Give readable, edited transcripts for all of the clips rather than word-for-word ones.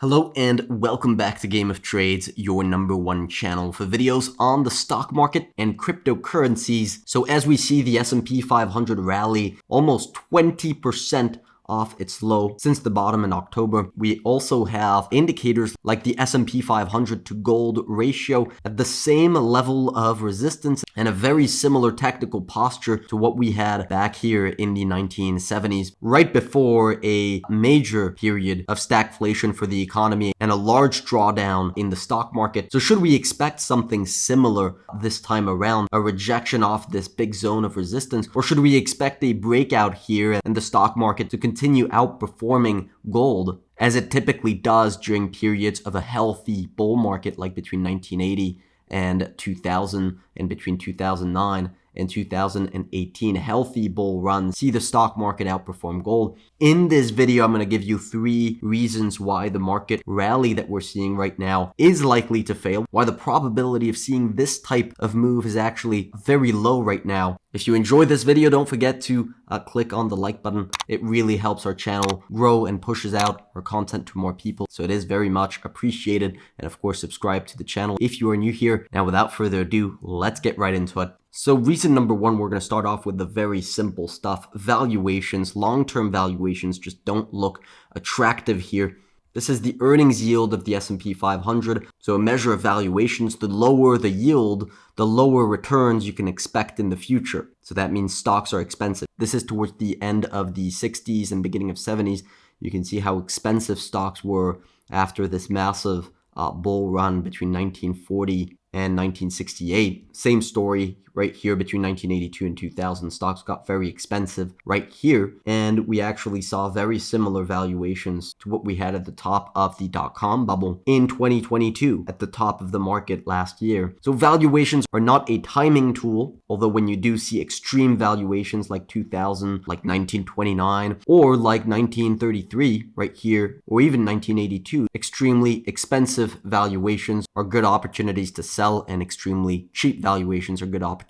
Hello and welcome back to Game of Trades, your #1 channel for videos on the stock market and cryptocurrencies. So as we see the S&P 500 rally almost 20% off its low since the bottom in October. We also have indicators like the S&P 500 to gold ratio at the same level of resistance and a very similar technical posture to what we had back here in the 1970s, right before a major period of stagflation for the economy and a large drawdown in the stock market. So should we expect something similar this time around, a rejection off this big zone of resistance, or should we expect a breakout here and the stock market to continue outperforming gold as it typically does during periods of a healthy bull market like between 1980 and 2000 and between 2009 and 2018, healthy bull runs see the stock market outperform gold. In this video, I'm going to give you 3 reasons why the market rally that we're seeing right now is likely to fail, why the probability of seeing this type of move is actually very low right now. If you enjoyed this video, don't forget to click on the like button. It really helps our channel grow and pushes out our content to more people. So it is very much appreciated. And of course, subscribe to the channel if you are new here. Now, without further ado, let's get right into it. So reason number 1, we're going to start off with the very simple stuff. Valuations, long-term valuations just don't look attractive here. This is the earnings yield of the S&P 500. So a measure of valuations, the lower the yield, the lower returns you can expect in the future. So that means stocks are expensive. This is towards the end of the 60s and beginning of 70s. You can see how expensive stocks were after this massive bull run between 1940 and 1968. Same story right here between 1982 and 2000. Stocks got very expensive right here, and we actually saw very similar valuations to what we had at the top of the dot-com bubble in 2022 at the top of the market last year. So valuations are not a timing tool, although when you do see extreme valuations like 2000, like 1929, or like 1933 right here, or even 1982, extremely expensive valuations are good opportunities to sell, and extremely cheap valuations are good opportunities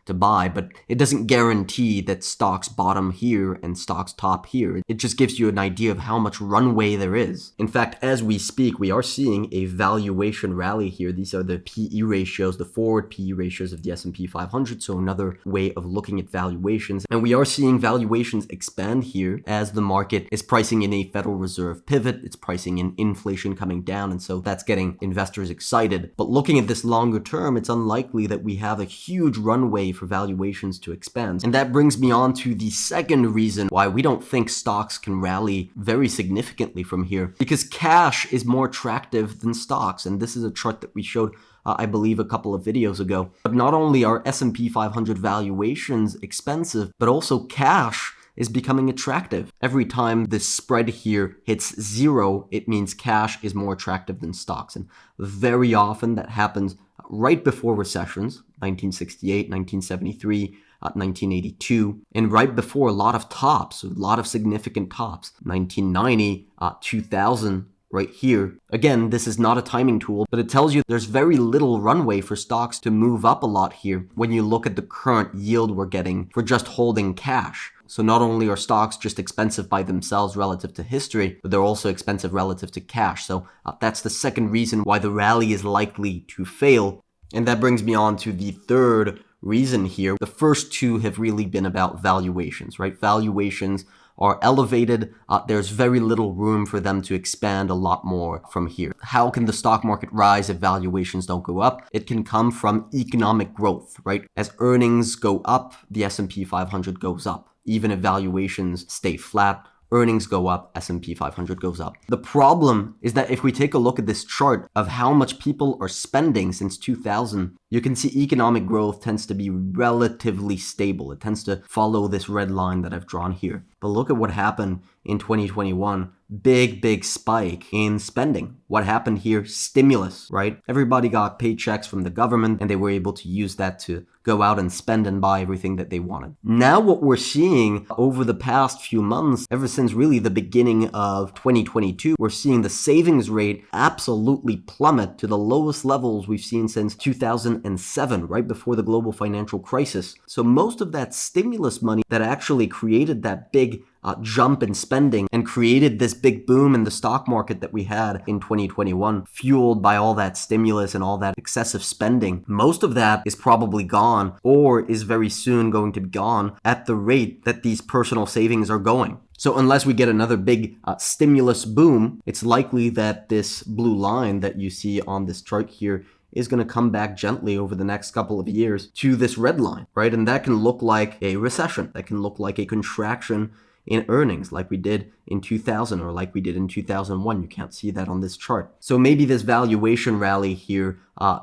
to buy, but it doesn't guarantee that stocks bottom here and stocks top here. It just gives you an idea of how much runway there is. In fact, as we speak, we are seeing a valuation rally here. These are the PE ratios, the forward PE ratios of the S&P 500, so another way of looking at valuations. And we are seeing valuations expand here as the market is pricing in a Federal Reserve pivot. It's pricing in inflation coming down, and so that's getting investors excited. But looking at this longer term, it's unlikely that we have a huge runway for valuations to expand. And that brings me on to the second reason why we don't think stocks can rally very significantly from here, because cash is more attractive than stocks. And this is a chart that we showed I believe a couple of videos ago. But not only are S&P 500 valuations expensive, but also cash is becoming attractive. Every time this spread here hits 0, it means cash is more attractive than stocks. And very often that happens right before recessions, 1968, 1973, 1982, and right before a lot of tops, a lot of significant tops, 1990, 2000, right here. Again, this is not a timing tool, but it tells you there's very little runway for stocks to move up a lot here when you look at the current yield we're getting for just holding cash. So not only are stocks just expensive by themselves relative to history, but they're also expensive relative to cash. So that's the second reason why the rally is likely to fail. And that brings me on to the third reason here. The first 2 have really been about valuations, right? Valuations are elevated. There's very little room for them to expand a lot more from here. How can the stock market rise if valuations don't go up? It can come from economic growth, right? As earnings go up, the S&P 500 goes up. Even if valuations stay flat, earnings go up, S&P 500 goes up. The problem is that if we take a look at this chart of how much people are spending since 2000, you can see economic growth tends to be relatively stable. It tends to follow this red line that I've drawn here. But look at what happened in 2021. Big spike in spending. What happened here? Stimulus, right? Everybody got paychecks from the government and they were able to use that to go out and spend and buy everything that they wanted. Now what we're seeing over the past few months, ever since really the beginning of 2022, we're seeing the savings rate absolutely plummet to the lowest levels we've seen since 2009. 2007, right before the global financial crisis. So most of that stimulus money that actually created that big jump in spending and created this big boom in the stock market that we had in 2021, fueled by all that stimulus and all that excessive spending, most of that is probably gone or is very soon going to be gone at the rate that these personal savings are going. So unless we get another big stimulus boom, it's likely that this blue line that you see on this chart here is going to come back gently over the next couple of years to this red line, right? And that can look like a recession. That can look like a contraction in earnings like we did in 2000 or like we did in 2001. You can't see that on this chart. So maybe this valuation rally here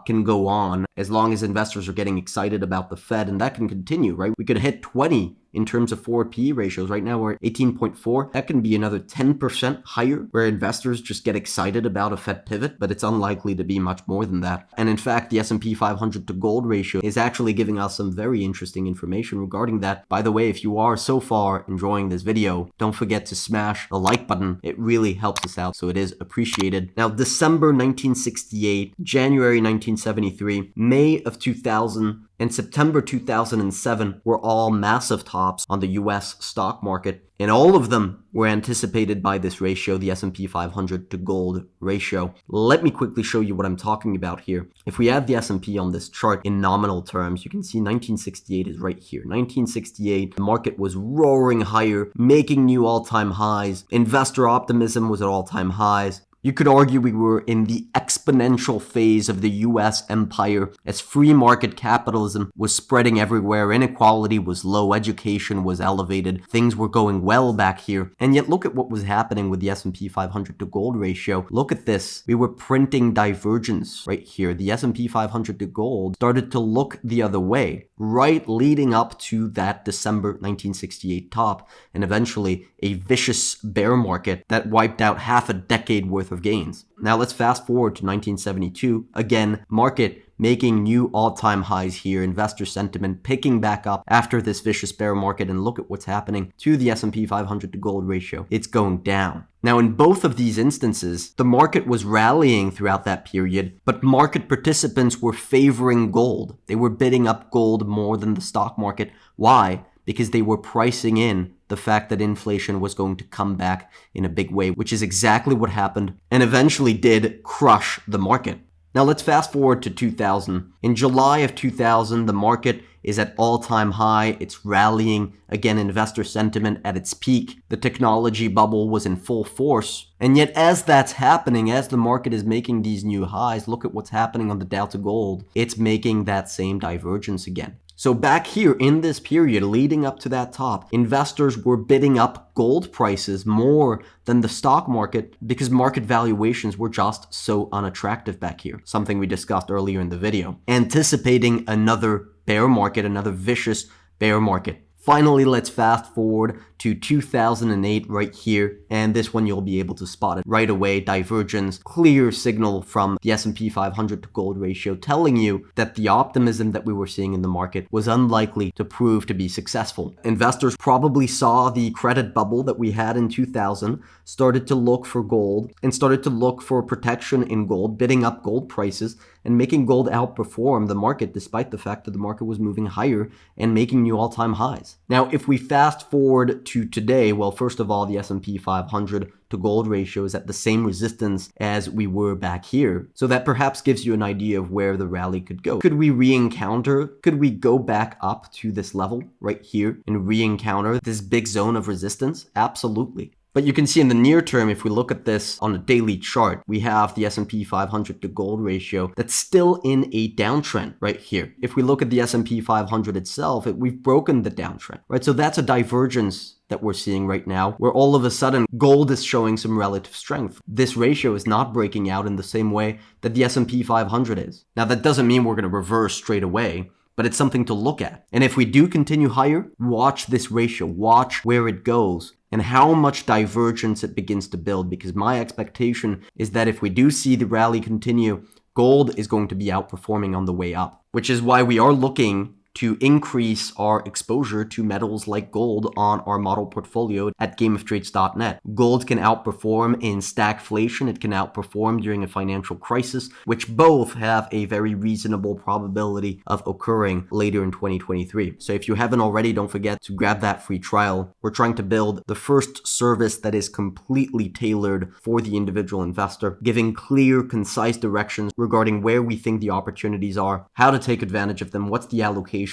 can go on as long as investors are getting excited about the Fed, and that can continue, right? We could hit 20 in terms of forward PE ratios. Right now we're at 18.4. That can be another 10% higher where investors just get excited about a Fed pivot, but it's unlikely to be much more than that. And in fact, the S&P 500 to gold ratio is actually giving us some very interesting information regarding that. By the way, if you are so far enjoying this video, don't forget to smash the like button. It really helps us out, so it is appreciated. Now, December 1968, January 1973, May of 2000, and September 2007 were all massive tops on the US stock market, and all of them were anticipated by this ratio, the S&P 500 to gold ratio. Let me quickly show you what I'm talking about here. If we add the S&P on this chart in nominal terms, you can see 1968 is right here. 1968, the market was roaring higher, making new all-time highs. Investor optimism was at all-time highs. You could argue we were in the exponential phase of the US empire as free market capitalism was spreading everywhere, inequality was low, education was elevated, things were going well back here. And yet look at what was happening with the S&P 500 to gold ratio. Look at this. We were printing divergence right here. The S&P 500 to gold started to look the other way, right leading up to that December 1968 top, and eventually a vicious bear market that wiped out half a decade worth of gains. Now let's fast forward to 1972. Again, market making new all-time highs here, investor sentiment picking back up after this vicious bear market, and look at what's happening to the S&P 500 to gold ratio. It's going down. Now, in both of these instances, the market was rallying throughout that period, but market participants were favoring gold. They were bidding up gold more than the stock market. Why? Because they were pricing in the fact that inflation was going to come back in a big way, which is exactly what happened and eventually did crush the market. Now let's fast forward to 2000. In July of 2000, the market is at all-time high. It's rallying. Again, investor sentiment at its peak. The technology bubble was in full force. And yet as that's happening, as the market is making these new highs, look at what's happening on the Dow to gold. It's making that same divergence again. So back here in this period leading up to that top, investors were bidding up gold prices more than the stock market because market valuations were just so unattractive back here, something we discussed earlier in the video, anticipating another bear market, another vicious bear market. Finally, let's fast forward to 2008 right here, and this one you'll be able to spot it right away. Divergence, clear signal from the S&P 500 to gold ratio telling you that the optimism that we were seeing in the market was unlikely to prove to be successful. Investors probably saw the credit bubble that we had in 2000, started to look for gold and started to look for protection in gold, bidding up gold prices and making gold outperform the market despite the fact that the market was moving higher and making new all-time highs. Now, if we fast forward to today, well, first of all, the S&P 500 to gold ratio is at the same resistance as we were back here. So that perhaps gives you an idea of where the rally could go. Could we re-encounter? Could we go back up to this level right here and re-encounter this big zone of resistance? Absolutely. But you can see in the near term, if we look at this on a daily chart, we have the S&P 500 to gold ratio that's still in a downtrend right here. If we look at the S&P 500 itself, we've broken the downtrend, right? So that's a divergence that we're seeing right now, where all of a sudden gold is showing some relative strength. This ratio is not breaking out in the same way that the S&P 500 is. Now, that doesn't mean we're going to reverse straight away, but it's something to look at. And if we do continue higher, watch this ratio, watch where it goes and how much divergence it begins to build, because my expectation is that if we do see the rally continue, gold is going to be outperforming on the way up, which is why we are looking to increase our exposure to metals like gold on our model portfolio at gameoftrades.net. Gold can outperform in stagflation, it can outperform during a financial crisis, which both have a very reasonable probability of occurring later in 2023. So if you haven't already, don't forget to grab that free trial. We're trying to build the first service that is completely tailored for the individual investor, giving clear, concise directions regarding where we think the opportunities are, how to take advantage of them, what's the allocation.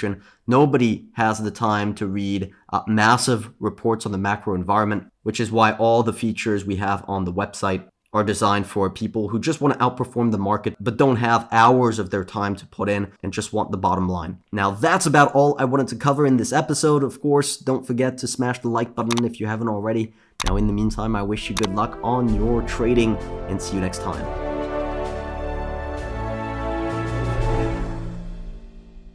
Nobody has the time to read massive reports on the macro environment, which is why all the features we have on the website are designed for people who just want to outperform the market but don't have hours of their time to put in and just want the bottom line. Now that's about all I wanted to cover in this episode. Of course, don't forget to smash the like button if you haven't already. Now in the meantime, I wish you good luck on your trading and see you next time.